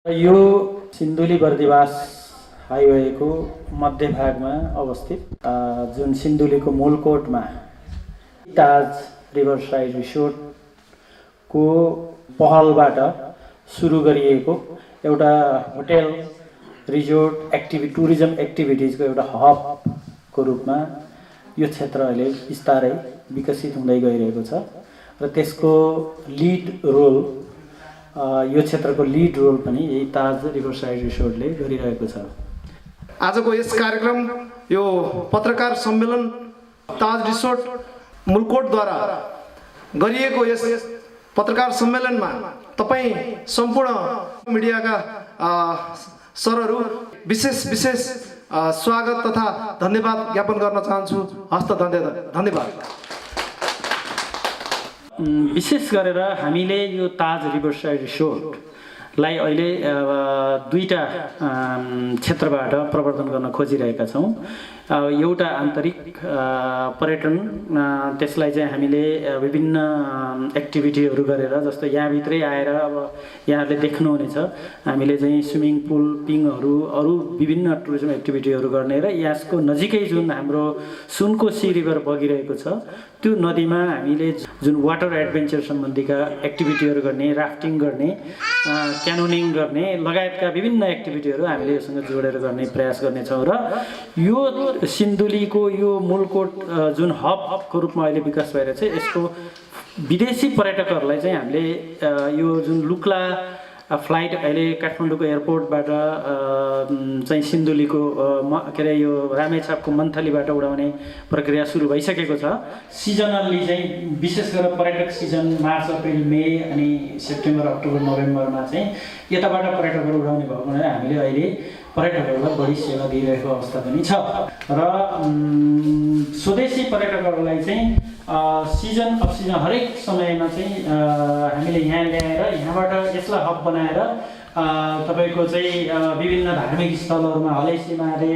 यो सिन्धुली बर्दिवास हाइवेको मध्यभागमा अवस्थित जुन सिन्धुलीको मूलकोटमा ताज रिभरसाइड रिसोर्टको पहलबाट सुरु गरिएको एउटा होटेल रिजोर्ट टुरिज्म एक्टिभिटिजको एउटा हबको रूपमा यो क्षेत्र अहिले बिस्तारै विकसित हुँदै गइरहेको छ र त्यसको लिड रोल यो क्षेत्रको लिड रोल पनि यही ताज रिभरसाइड रिसोर्टले गरिरहेको छ। आजको यस कार्यक्रम यो पत्रकार सम्मेलन ताज रिसोर्ट मुलकोटद्वारा गरिएको यस पत्रकार सम्मेलनमा तपाईँ सम्पूर्ण मिडियाका सरहरू विशेष स्वागत तथा धन्यवाद ज्ञापन गर्न चाहन्छु। हस्त धन्यवाद। विशेष गरेर हामीले यो ताज रिभरसाइड रिसोर्टलाई अहिले दुईटा क्षेत्रबाट प्रवर्धन गर्न खोजिरहेका छौँ। एउटा आन्तरिक पर्यटन, त्यसलाई चाहिँ हामीले विभिन्न एक्टिभिटीहरू गरेर, जस्तो यहाँभित्रै आएर अब यहाँहरूले देख्नुहुनेछ हामीले चाहिँ स्विमिङ पुल, पिङहरू, अरू विभिन्न टुरिज्म एक्टिभिटीहरू गर्ने र यसको नजिकै जुन हाम्रो सुनकोशी रिभर बगिरहेको छ त्यो नदीमा हामीले जुन वाटर एडभेन्चर सम्बन्धीका एक्टिभिटीहरू गर्ने, राफ्टिङ गर्ने, क्यानोनिङ गर्ने लगायतका विभिन्न एक्टिभिटीहरू हामीले योसँग जोडेर गर्ने प्रयास गर्नेछौँ। र यो सिन्धुलीको यो मूलकोट जुन हबको रूपमा अहिले विकास भएर चाहिँ यसको विदेशी पर्यटकहरूलाई चाहिँ हामीले यो जुन लुक्ला फ्लाइट अहिले काठमाडौँको एयरपोर्टबाट चाहिँ सिन्धुलीको के अरे यो रामेछापको मन्थलीबाट उडाउने प्रक्रिया सुरु भइसकेको छ। सिजनल्ली चाहिँ विशेष गरेर पर्यटक सिजन मार्च, अप्रिल, मे अनि सेप्टेम्बर, अक्टोबर, नोभेम्बरमा चाहिँ यताबाट पर्यटकहरू उडाउने भएको हुनाले हामीले अहिले पर्यटकहरूलाई बढी सेवा दिइरहेको अवस्था पनि छ। र स्वदेशी पर्यटकहरूलाई चाहिँ सिजन अफ सिजन हरेक समयमा चाहिँ हामीले यहाँ ल्याएर यहाँबाट यसलाई हब बनाएर तपाईँको चाहिँ विभिन्न धार्मिक स्थलहरूमा, हलेसीमारे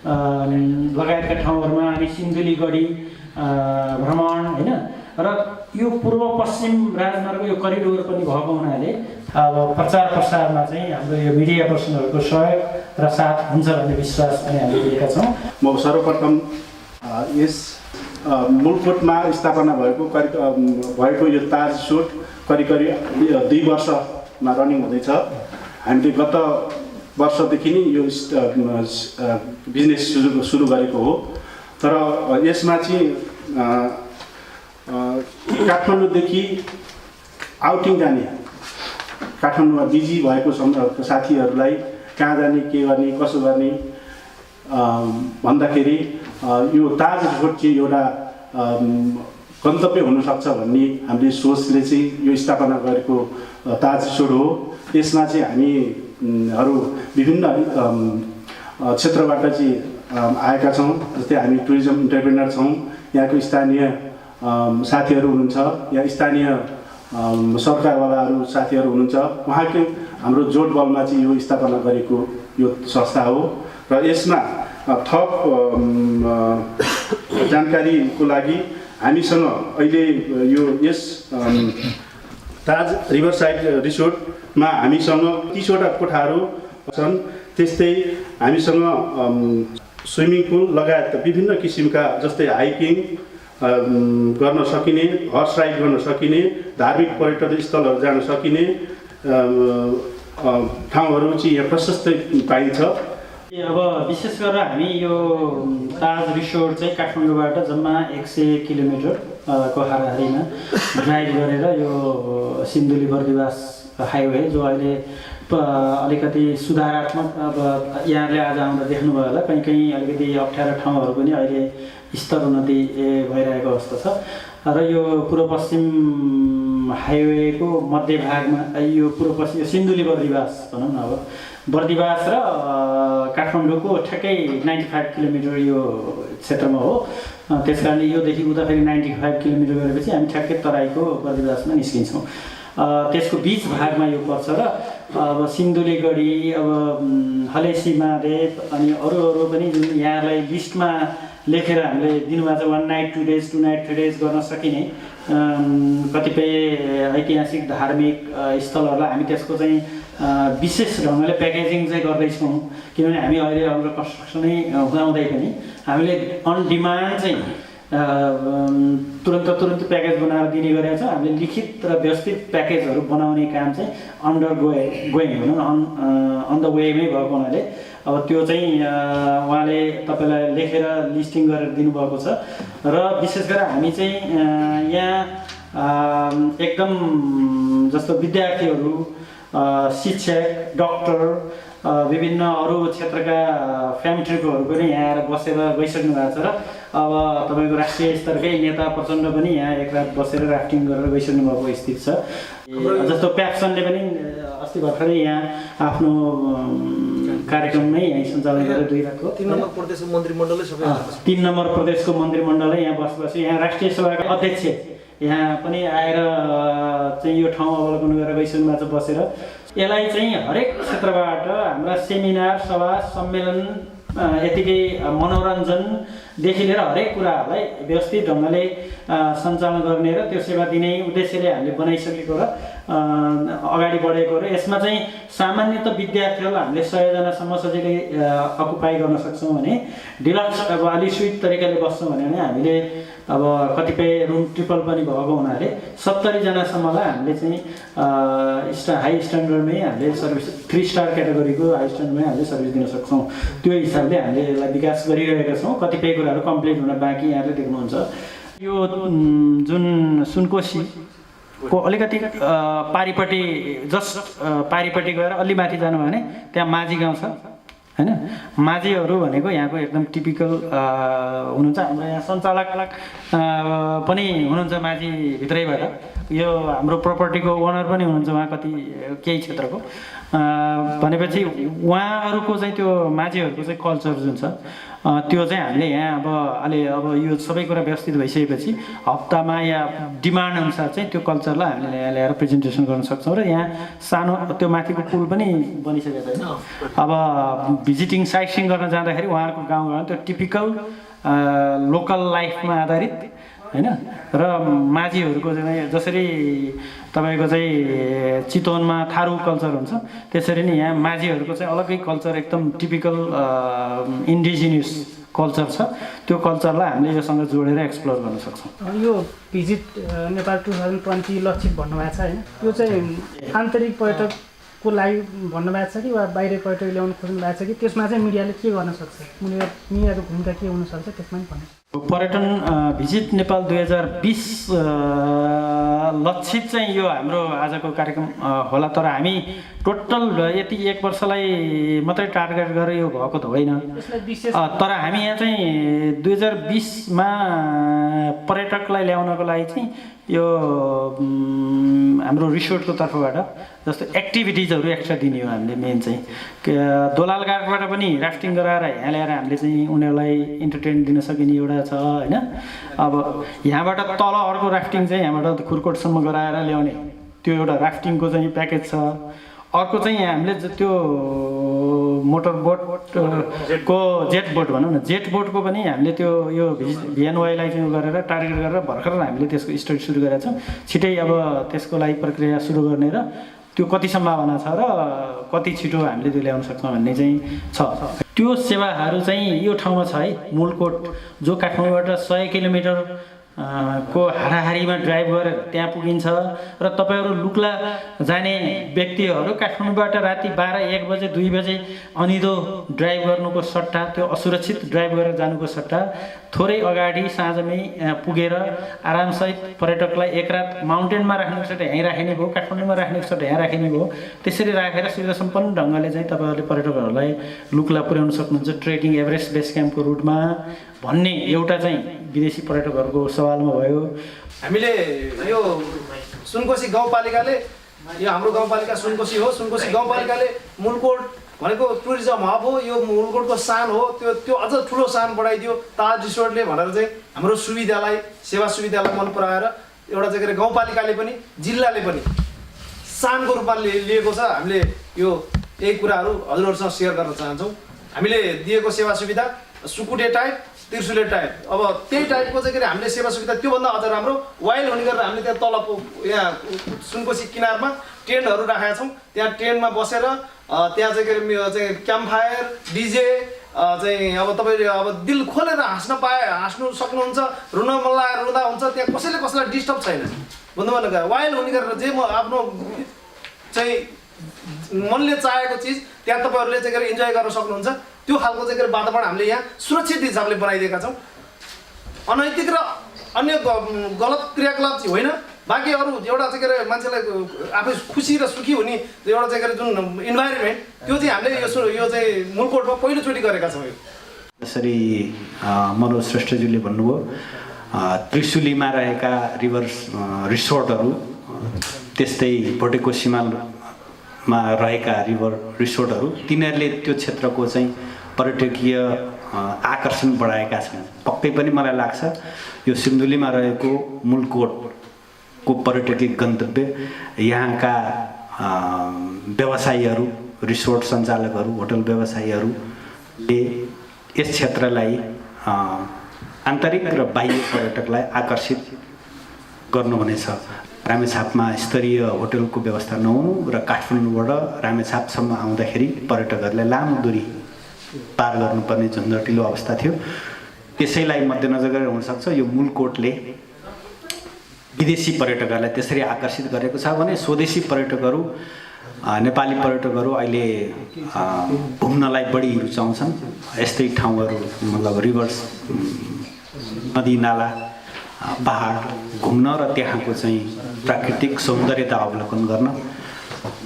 लगायतका ठाउँहरूमा अनि सिन्धुलीगढी भ्रमण होइन, र यो पूर्व पश्चिम राजमार्ग यो करिडोर पनि भएको हुनाले अब प्रचार प्रसारमा चाहिँ हाम्रो यो मिडिया पर्सनहरूको सहयोग र साथ हुन्छ भन्ने विश्वास पनि हामीले दिएका छौँ। म सर्वप्रथम यस मुलकोटमा स्थापना भएको यो ताज रिसोर्ट करिब 2 वर्षमा रनिङ हुँदैछ। हामीले गत वर्षदेखि नै यो बिजनेस सुरु गरेको हो। तर यसमा चाहिँ काठमाडौँदेखि आउटिङ जाने, काठमाडौँमा बिजी भएको साथीहरूलाई कहाँ जाने, के गर्ने, कसो गर्ने भन्दाखेरि यो ताज रिसोर्ट चाहिँ एउटा गन्तव्य हुनसक्छ भन्ने हामीले सोचले चाहिँ यो स्थापना गरेको ताज रिसोर्ट हो। यसमा चाहिँ हामीहरू विभिन्न क्षेत्रबाट चाहिँ आएका छौँ। जस्तै हामी टुरिज्म इन्टरप्रेनर छौँ, यहाँको स्थानीय साथीहरू हुनुहुन्छ, यहाँ स्थानीय सरकारवालाहरू साथीहरू हुनुहुन्छ। उहाँको हाम्रो जोडबलमा चाहिँ यो स्थापना गरेको यो संस्था हो। र यसमा थप जानकारीको लागि हामीसँग अहिले यो यस ताज रिभरसाइड रिसोर्टमा हामीसँग 30 वटा कोठाहरू छन्। त्यस्तै हामीसँग स्विमिङ पुल लगायत विभिन्न किसिमका, जस्तै हाइकिङ गर्न सकिने, हर्स राइड गर्न सकिने, धार्मिक पर्यटन स्थलहरू जान सकिने ठाउँहरू चाहिँ यहाँ प्रशस्तै पाइन्छ। अब विशेष गरेर हामी यो ताज रिसोर्ट चाहिँ काठमाडौँबाट जम्मा 100 किलोमिटरको हाराहारीमा ड्राइभ गरेर यो सिन्धुली बर्दिवास हाइवे जो अहिले अलिकति सुधारात्मक, अब यहाँले आज आउँदा देख्नुभयो होला कहीँ अलिकति अप्ठ्यारो ठाउँहरू पनि अहिले स्तर उन्नति भइरहेको अवस्था छ। र यो पूर्व पश्चिम हाइवेको मध्यभागमा यो पूर्व पश्चिम सिन्धुली बर्दिवास भनौँ न, अब बर्दिवास र काठमाडौँको ठ्याक्कै 95 किलोमिटर यो क्षेत्रमा हो। त्यस कारणले योदेखि उता फेरि 95 किलोमिटर गरेपछि हामी ठ्याक्कै तराईको बर्दिवासमा निस्किन्छौँ। त्यसको बिच भागमा यो पर्छ र अब सिन्धुलीगढी, अब हलेसीमारे अनि अरू पनि जुन यहाँलाई लिस्टमा लेखेर हामीले दिनुभएको छ 1 नाइट 2 डेज 2 नाइट 3 डेज गर्न सकिने कतिपय ऐतिहासिक धार्मिक स्थलहरूलाई हामी त्यसको चाहिँ विशेष ढङ्गले प्याकेजिङ चाहिँ गर्दैछौँ किनभने हामी अहिले हाम्रो कन्स्ट्रक्सनै हुँदाहुँदै पनि हामीले अन डिमान्ड चाहिँ तुरन्त प्याकेज बनाएर दिने गरेका छौँ। हामीले लिखित र व्यवस्थित प्याकेजहरू बनाउने काम चाहिँ अन्डर गोइङ भनौँ न अन द वेमै भएको हुनाले अब त्यो चाहिँ उहाँले तपाईँलाई लेखेर लिस्टिङ गरेर दिनुभएको छ र विशेष गरेर हामी चाहिँ यहाँ एकदम जस्तो विद्यार्थीहरू शिक्षक डाक्टर विभिन्न अरू क्षेत्रका फ्यामिलीहरूको पनि यहाँ आएर बसेर गइसक्नु भएको छ र अब तपाईँको राष्ट्रिय स्तरकै नेता प्रचण्ड पनि यहाँ एक रात बसेर राफ्टिङ गरेर गइसक्नु भएको स्थिति छ। जस्तो प्याप्सनले पनि अस्ति भर्खरै यहाँ आफ्नो कार्यक्रममै यहीँ सञ्चालन गरेर 2 रातको 3 नम्बर प्रदेशको मन्त्रीमण्डलले सबै 3 नम्बर प्रदेशको मन्त्रीमण्डलले यहाँ बसेपछि यहाँ राष्ट्रिय सभाका अध्यक्ष यहाँ पनि आएर चाहिँ यो ठाउँ अवलोकन गरेर गइसक्नु भएको छ बसेर। यसलाई चाहिँ हरेक क्षेत्रबाट हाम्रा सेमिनार सभा सम्मेलन यतिकै मनोरञ्जनदेखि लिएर हरेक कुराहरूलाई व्यवस्थित ढङ्गले सञ्चालन गर्ने र त्यो सेवा दिने उद्देश्यले हामीले बनाइसकेको र अगाडि बढेको र यसमा चाहिँ सामान्यतः विद्यार्थीहरूलाई हामीले 100 जनासम्म सजिलै अकुपाई गर्न सक्छौँ भने डिलक्स अब अलि स्विट तरिकाले बस्छौँ भने हामीले अब कतिपय रुम ट्रिपल पनि भएको हुनाले 70 जनासम्मलाई हामीले चाहिँ हाई स्ट्यान्डर्डमै हामीले सर्भिस 3 स्टार क्याटेगोरीको हाई स्ट्यान्डर्डमै हामीले सर्भिस दिन सक्छौँ। त्यो हिसाबले हामीले यसलाई विकास गरिरहेका छौँ। कतिपय कुराहरू कम्प्लिट हुन बाँकी यहाँले देख्नुहुन्छ। यो जुन सुनकोसीको अलिकति पारिपट्टि पारिपट्टि गएर अलि माथि जानुभयो भने त्यहाँ माझी गाउँ छ हैन। माझीहरू भनेको यहाँको एकदम टिपिकल हुनुहुन्छ। हाम्रो यहाँ सञ्चालक पनि हुनुहुन्छ माझी भित्रैबाट। यो हाम्रो प्रपर्टीको ओनर पनि हुनुहुन्छ उहाँ केही क्षेत्रको। भनेपछि उहाँहरूको चाहिँ त्यो माझीहरूको चाहिँ कल्चर जुन छ त्यो चाहिँ हामीले यहाँ अब यो सबै कुरा व्यवस्थित भइसकेपछि हप्तामा या डिमान्ड अनुसार चाहिँ त्यो कल्चरलाई हामीले यहाँ ल्याएर प्रेजेन्टेसन गर्न सक्छौँ। र यहाँ सानो त्यो माथिको पुल पनि बनिसकेको छैन। अब भिजिटिङ साइट सिइङ गर्न जाँदाखेरि उहाँहरूको गाउँघरमा त्यो टिपिकल लोकल लाइफमा आधारित हैन। र माझीहरूको चाहिँ जसरी तपाईँको चाहिँ चितवनमा थारू कल्चर हुन्छ त्यसरी नै यहाँ माझीहरूको चाहिँ अलग्गै कल्चर एकदम टिपिकल इन्डिजिनियस कल्चर छ। त्यो कल्चरलाई हामीले योसँग जोडेर एक्सप्लोर गर्न सक्छौँ। यो भिजिट नेपाल 2020 लक्षित भन्नुभएको छ होइन, यो चाहिँ आन्तरिक पर्यटकको लागि भन्नुभएको छ कि वा बाहिर पर्यटक ल्याउन खोज्नु भएको छ कि त्यसमा चाहिँ मिडियाले के गर्न सक्छ, मिडियाको भूमिका के हुनसक्छ त्यसमा पनि भन्नु। पर्यटन भिजिट नेपाल 2020 लक्षित चाहिँ यो हाम्रो आजको कार्यक्रम होला। तर हामी टोटल यति 1 वर्षलाई मात्रै टार्गेट गरेर यो भएको त होइन। तर हामी यहाँ चाहिँ 2020मा पर्यटकलाई ल्याउनको लागि चाहिँ यो हाम्रो रिसोर्टको तर्फबाट जस्तो एक्टिभिटिजहरू एक्स्ट्रा दिने हो हामीले। मेन चाहिँ दोलालघाटबाट पनि राफ्टिङ गराएर यहाँ ल्याएर हामीले चाहिँ उनीहरूलाई इन्टरटेन दिन सकिने एउटा छ होइन। अब यहाँबाट तल अर्को राफ्टिङ चाहिँ यहाँबाट खुरकोटसम्म गराएर ल्याउने त्यो एउटा राफ्टिङको चाहिँ प्याकेज छ। अर्को चाहिँ हामीले त्यो मोटर बोटको जेट बोट भनौँ न, जेट बोटको पनि हामीले त्यो यो भिएनवाईलाई चाहिँ गरेर टार्गेट गरेर भर्खर हामीले त्यसको स्टडी सुरु गरेका छौँ। छिटै अब त्यसको लागि प्रक्रिया सुरु गर्ने र त्यो कति सम्भावना छ र कति छिटो हामीले त्यो ल्याउन सक्छौँ भन्ने चाहिँ छ। त्यो सेवाहरू चाहिँ यो ठाउँमा छ है, मुलकोट जो काठमाडौँबाट 100 किलोमिटर को हाराहारीमा ड्राइभ गरेर त्यहाँ पुगिन्छ। र तपाईँहरू लुक्ला जाने व्यक्तिहरू काठमाडौँबाट राति 12-1 बजे 2 बजे अनिदो ड्राइभ गर्नुको सट्टा, त्यो असुरक्षित ड्राइभ गरेर जानुको सट्टा थोरै अगाडि साँझमै पुगेर आरामसहित पर्यटकलाई एक रात माउन्टेनमा राख्नुको सट्टा यहीँ राखिने भयो, काठमाडौँमा राख्नुको सट्टा यहाँ राखिने भयो। त्यसरी राखेर सुविधा सम्पन्न ढङ्गले चाहिँ तपाईँहरूले पर्यटकहरूलाई लुक्ला पुर्याउन सक्नुहुन्छ ट्रेकिङ एभरेस्ट बेस क्याम्पको रुटमा भन्ने एउटा चाहिँ विदेशी पर्यटकहरूको सवालमा भयो। हामीले यो सुनकोशी गाउँपालिकाले, यो हाम्रो गाउँपालिका सुनकोशी हो, सुनकोशी गाउँपालिकाले मुलकोट भनेको टुरिज्म हब हो, यो मुलकोटको सान हो, त्यो अझ ठुलो सान बढाइदियो ताज रिसोर्टले भनेर चाहिँ हाम्रो सुविधालाई, सेवा सुविधालाई मन पराएर एउटा चाहिँ के अरे गाउँपालिकाले पनि जिल्लाले पनि सानको रूपमा लिएको छ। हामीले यो यही कुराहरू हजुरहरूसँग सेयर गर्न चाहन्छौँ। हामीले दिएको सेवा सुविधा सुकुटे टाइप त्रिशुले टाइप अब त्यही टाइपको चाहिँ के अरे हामीले सेवा सुविधा त्योभन्दा अझ राम्रो वाइल्ड हुने गरेर हामीले त्यहाँ तल यहाँ सुनकोशी किनारमा टेन्टहरू राखेका छौँ त्यहाँ टेन्टमा बसेर त्यहाँ चाहिँ के अरे चाहिँ क्याम्प फायर डिजे चाहिँ अब तपाईँले अब दिल खोलेर हाँस्नु सक्नुहुन्छ रुन मन लागेर रुँदा हुन्छ त्यहाँ कसैले कसैलाई डिस्टर्ब छैन भन्नु मन वाइल्ड हुने गरेर जे म आफ्नो चाहिँ मनले चाहेको चिज त्यहाँ तपाईँहरूले चाहिँ के अरे इन्जोय गर्न सक्नुहुन्छ त्यो खालको चाहिँ के अरे वातावरण हामीले यहाँ सुरक्षित हिसाबले बनाइदिएका छौँ अनैतिक र अन्य गलत क्रियाकलाप चाहिँ होइन बाँकी अरू एउटा चाहिँ के अरे मान्छेलाई आफै खुसी र सुखी हुने एउटा चाहिँ के अरे जुन इन्भाइरोमेन्ट त्यो चाहिँ हामीले यो चाहिँ मुलकोटमा पहिलोचोटि गरेका छौँ जसरी मनोज श्रेष्ठज्यूले भन्नुभयो त्रिशुलीमा रहेका रिसोर्टहरू त्यस्तै भोटेकोसीमा रहेका रिभर रिसोर्टहरू तिनीहरूले त्यो क्षेत्रको चाहिँ पर्यटकीय आकर्षण बढाएका छन् पक्कै पनि मलाई लाग्छ यो सिन्धुलीमा रहेको मुलकोटको पर्यटकीय गन्तव्य यहाँका व्यवसायीहरू रिसोर्ट सञ्चालकहरू होटल व्यवसायीहरूले यस क्षेत्रलाई आन्तरिक र बाह्य पर्यटकलाई आकर्षित गर्नुहुनेछ रामेछापमा स्तरीय होटलको व्यवस्था नहुनु र काठमाडौँबाट रामेछापसम्म आउँदाखेरि पर्यटकहरूलाई लामो दूरी पार गर्नुपर्ने झन्झटिलो अवस्था थियो त्यसैलाई मध्यनजर गरेर हुनसक्छ यो मुलकोटले विदेशी पर्यटकहरूलाई त्यसरी आकर्षित गरेको छ भने स्वदेशी पर्यटकहरू नेपाली पर्यटकहरू अहिले घुम्नलाई बढी रुचाउँछन् यस्तै ठाउँहरू मतलब रिभर्स नदी नाला पहाड घुम्न र त्यहाँको चाहिँ प्राकृतिक सौन्दर्यता अवलोकन गर्न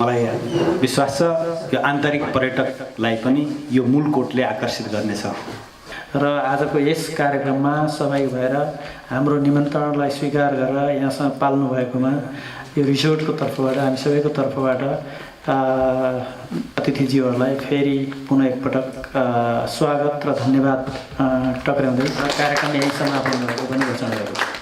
मलाई विश्वास छ यो आन्तरिक पर्यटकलाई पनि यो मुलकोटले आकर्षित गर्नेछ र आजको यस कार्यक्रममा सहभागी भएर हाम्रो निमन्त्रणलाई स्वीकार गरेर यहाँसँग पाल्नु भएकोमा यो रिसोर्टको तर्फबाट हामी सबैको तर्फबाट अतिथिज्यूहरूलाई फेरि पुनः एकपटक स्वागत र धन्यवाद टक्राउँदै कार्यक्रम यही समापन भएको पनि घोषणा गरेको